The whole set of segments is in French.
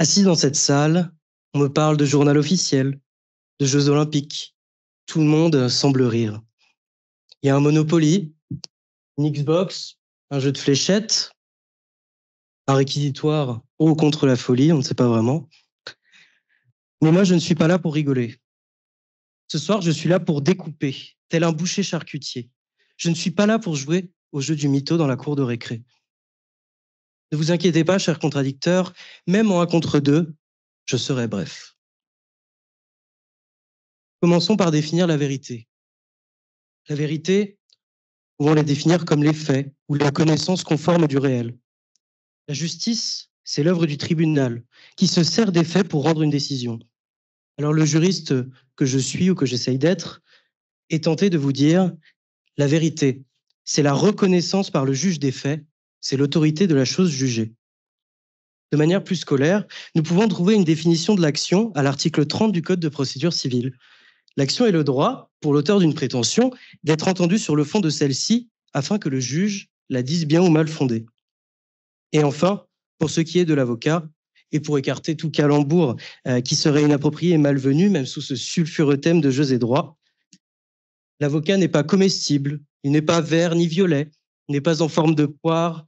Assis dans cette salle, on me parle de journal officiel, de Jeux Olympiques. Tout le monde semble rire. Il y a un Monopoly, une Xbox, un jeu de fléchettes, un réquisitoire ou contre la folie, on ne sait pas vraiment. Mais moi, je ne suis pas là pour rigoler. Ce soir, je suis là pour découper, tel un boucher charcutier. Je ne suis pas là pour jouer au jeu du mytho dans la cour de récré. Ne vous inquiétez pas, chers contradicteurs, même en un contre deux, je serai bref. Commençons par définir la vérité. La vérité, pouvons la définir comme les faits ou la connaissance conforme du réel. La justice, c'est l'œuvre du tribunal qui se sert des faits pour rendre une décision. Alors le juriste que je suis ou que j'essaye d'être est tenté de vous dire la vérité, c'est la reconnaissance par le juge des faits, c'est l'autorité de la chose jugée. De manière plus scolaire, nous pouvons trouver une définition de l'action à l'article 30 du Code de procédure civile. L'action est le droit, pour l'auteur d'une prétention, d'être entendu sur le fond de celle-ci afin que le juge la dise bien ou mal fondée. Et enfin, pour ce qui est de l'avocat, et pour écarter tout calembour qui serait inapproprié et malvenu, même sous ce sulfureux thème de jeux et droits, l'avocat n'est pas comestible, il n'est pas vert ni violet, il n'est pas en forme de poire,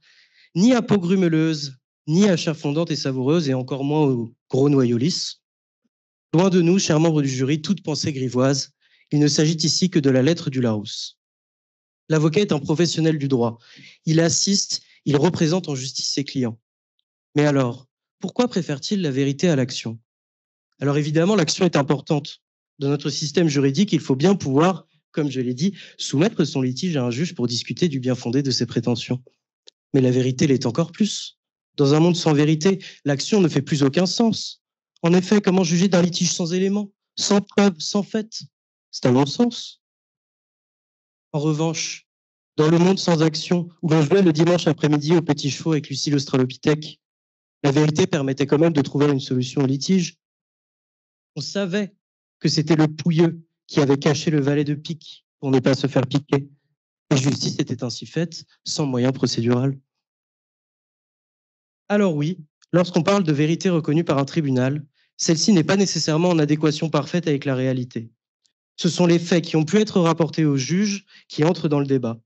ni à peau grumeleuse, ni à chair fondante et savoureuse, et encore moins au gros noyau lisse. Loin de nous, chers membres du jury, toute pensée grivoise, il ne s'agit ici que de la lettre du Larousse. L'avocat est un professionnel du droit. Il assiste, il représente en justice ses clients. Mais alors, pourquoi préfère-t-il la vérité à l'action? Alors évidemment, l'action est importante. Dans notre système juridique, il faut bien pouvoir, comme je l'ai dit, soumettre son litige à un juge pour discuter du bien fondé de ses prétentions. Mais la vérité l'est encore plus. Dans un monde sans vérité, l'action ne fait plus aucun sens. En effet, comment juger d'un litige sans éléments, sans preuves, sans fait? C'est un non-sens. En revanche, dans le monde sans action, où l'on jouait le dimanche après-midi au petit chevaux avec Lucille Australopithèque, la vérité permettait quand même de trouver une solution au litige. On savait que c'était le pouilleux qui avait caché le valet de pique pour ne pas se faire piquer. Et justice était ainsi faite, sans moyen procédural. Alors oui, lorsqu'on parle de vérité reconnue par un tribunal, celle-ci n'est pas nécessairement en adéquation parfaite avec la réalité. Ce sont les faits qui ont pu être rapportés au juge qui entrent dans le débat.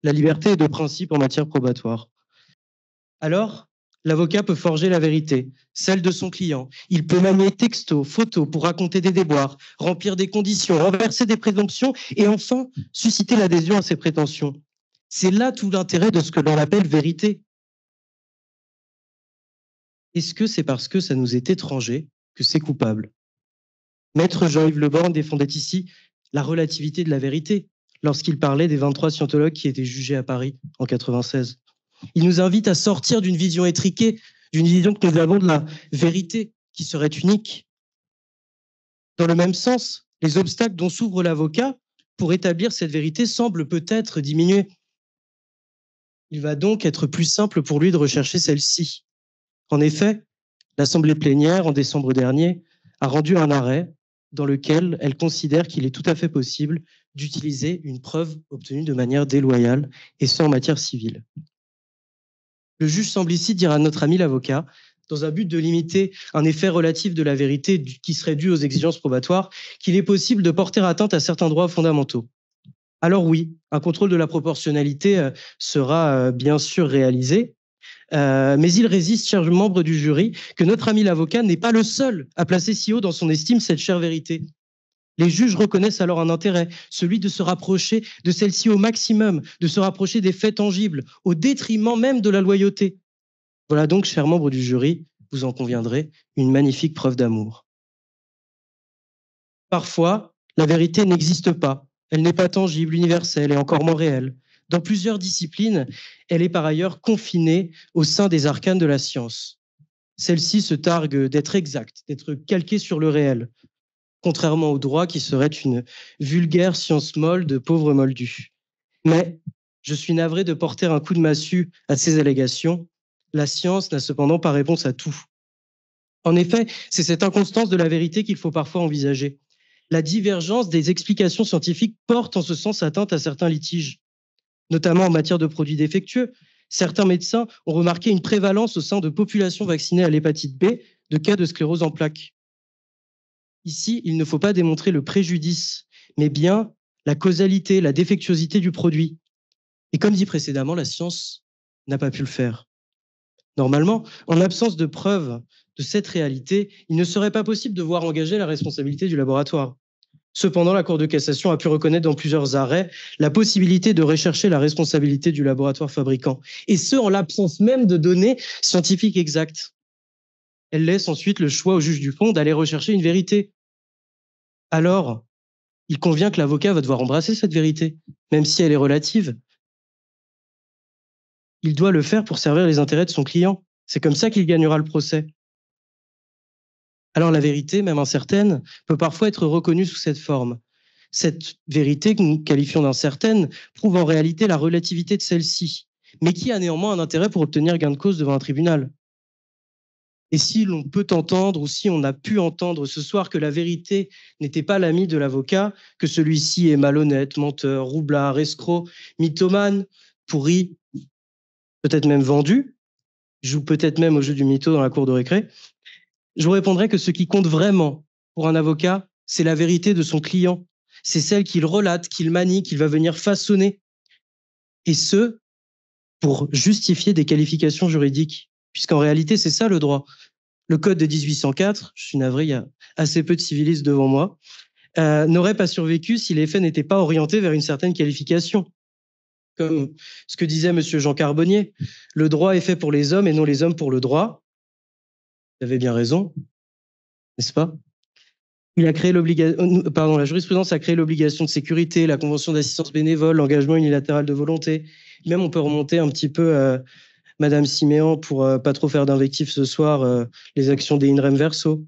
La liberté est de principe en matière probatoire. Alors, l'avocat peut forger la vérité, celle de son client. Il peut manier textos, photos pour raconter des déboires, remplir des conditions, renverser des présomptions et enfin susciter l'adhésion à ses prétentions. C'est là tout l'intérêt de ce que l'on appelle vérité. Est-ce que c'est parce que ça nous est étranger que c'est coupable? Maître Jean-Yves Le Borgne défendait ici la relativité de la vérité lorsqu'il parlait des 23 scientologues qui étaient jugés à Paris en 96. Il nous invite à sortir d'une vision étriquée, d'une vision que nous avons de la vérité qui serait unique. Dans le même sens, les obstacles dont s'ouvre l'avocat pour établir cette vérité semblent peut-être diminuer. Il va donc être plus simple pour lui de rechercher celle-ci. En effet, l'Assemblée plénière, en décembre dernier, a rendu un arrêt dans lequel elle considère qu'il est tout à fait possible d'utiliser une preuve obtenue de manière déloyale et sans en matière civile. Le juge semble ici dire à notre ami l'avocat, dans un but de limiter un effet relatif de la vérité qui serait dû aux exigences probatoires, qu'il est possible de porter atteinte à certains droits fondamentaux. Alors oui, un contrôle de la proportionnalité sera bien sûr réalisé, mais il résiste, chers membres du jury, que notre ami l'avocat n'est pas le seul à placer si haut dans son estime cette chère vérité. Les juges reconnaissent alors un intérêt, celui de se rapprocher de celle-ci au maximum, de se rapprocher des faits tangibles, au détriment même de la loyauté. Voilà donc, chers membres du jury, vous en conviendrez, une magnifique preuve d'amour. Parfois, la vérité n'existe pas. Elle n'est pas tangible, universelle et encore moins réelle. Dans plusieurs disciplines, elle est par ailleurs confinée au sein des arcanes de la science. Celle-ci se targue d'être exacte, d'être calquée sur le réel, contrairement au droit qui serait une vulgaire science molle de pauvres moldus. Mais je suis navré de porter un coup de massue à ces allégations. La science n'a cependant pas réponse à tout. En effet, c'est cette inconstance de la vérité qu'il faut parfois envisager. La divergence des explications scientifiques porte en ce sens atteinte à certains litiges, notamment en matière de produits défectueux. Certains médecins ont remarqué une prévalence au sein de populations vaccinées à l'hépatite B de cas de sclérose en plaques. Ici, il ne faut pas démontrer le préjudice, mais bien la causalité, la défectuosité du produit. Et comme dit précédemment, la science n'a pas pu le faire. Normalement, en absence de preuves de cette réalité, il ne serait pas possible de voir engager la responsabilité du laboratoire. Cependant, la Cour de cassation a pu reconnaître dans plusieurs arrêts la possibilité de rechercher la responsabilité du laboratoire fabricant, et ce, en l'absence même de données scientifiques exactes. Elle laisse ensuite le choix au juge du fond d'aller rechercher une vérité. Alors, il convient que l'avocat va devoir embrasser cette vérité, même si elle est relative. Il doit le faire pour servir les intérêts de son client. C'est comme ça qu'il gagnera le procès. Alors la vérité, même incertaine, peut parfois être reconnue sous cette forme. Cette vérité que nous qualifions d'incertaine prouve en réalité la relativité de celle-ci, mais qui a néanmoins un intérêt pour obtenir gain de cause devant un tribunal. Et si l'on peut entendre, ou si on a pu entendre ce soir que la vérité n'était pas l'ami de l'avocat, que celui-ci est malhonnête, menteur, roublard, escroc, mythomane, pourri, peut-être même vendu, joue peut-être même au jeu du mytho dans la cour de récré, je vous répondrai que ce qui compte vraiment pour un avocat, c'est la vérité de son client. C'est celle qu'il relate, qu'il manie, qu'il va venir façonner. Et ce, pour justifier des qualifications juridiques. Puisqu'en réalité, c'est ça le droit. Le code de 1804, je suis navré, il y a assez peu de civilistes devant moi, n'aurait pas survécu si les faits n'étaient pas orientés vers une certaine qualification. Comme ce que disait M. Jean Carbonnier, le droit est fait pour les hommes et non les hommes pour le droit. Vous avez bien raison, n'est-ce pas? La jurisprudence a créé l'obligation de sécurité, la convention d'assistance bénévole, l'engagement unilatéral de volonté. Même on peut remonter un petit peu à Madame Siméan pour pas trop faire d'invectives ce soir, les actions des in rem verso.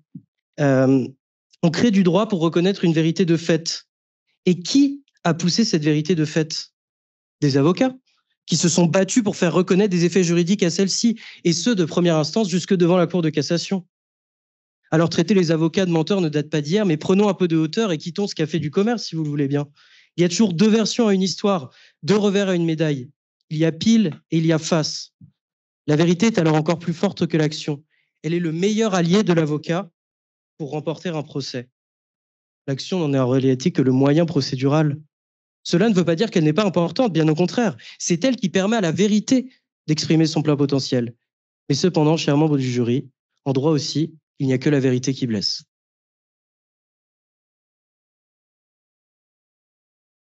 On crée du droit pour reconnaître une vérité de fait. Et qui a poussé cette vérité de fait? Des avocats qui se sont battus pour faire reconnaître des effets juridiques à celle-ci, et ce, de première instance jusque devant la Cour de cassation. Alors, traiter les avocats de menteurs ne date pas d'hier, mais prenons un peu de hauteur et quittons ce café du commerce, si vous le voulez bien. Il y a toujours deux versions à une histoire, deux revers à une médaille. Il y a pile et il y a face. La vérité est alors encore plus forte que l'action. Elle est le meilleur allié de l'avocat pour remporter un procès. L'action n'en est en réalité que le moyen procédural. Cela ne veut pas dire qu'elle n'est pas importante, bien au contraire. C'est elle qui permet à la vérité d'exprimer son plein potentiel. Mais cependant, chers membres du jury, en droit aussi, il n'y a que la vérité qui blesse.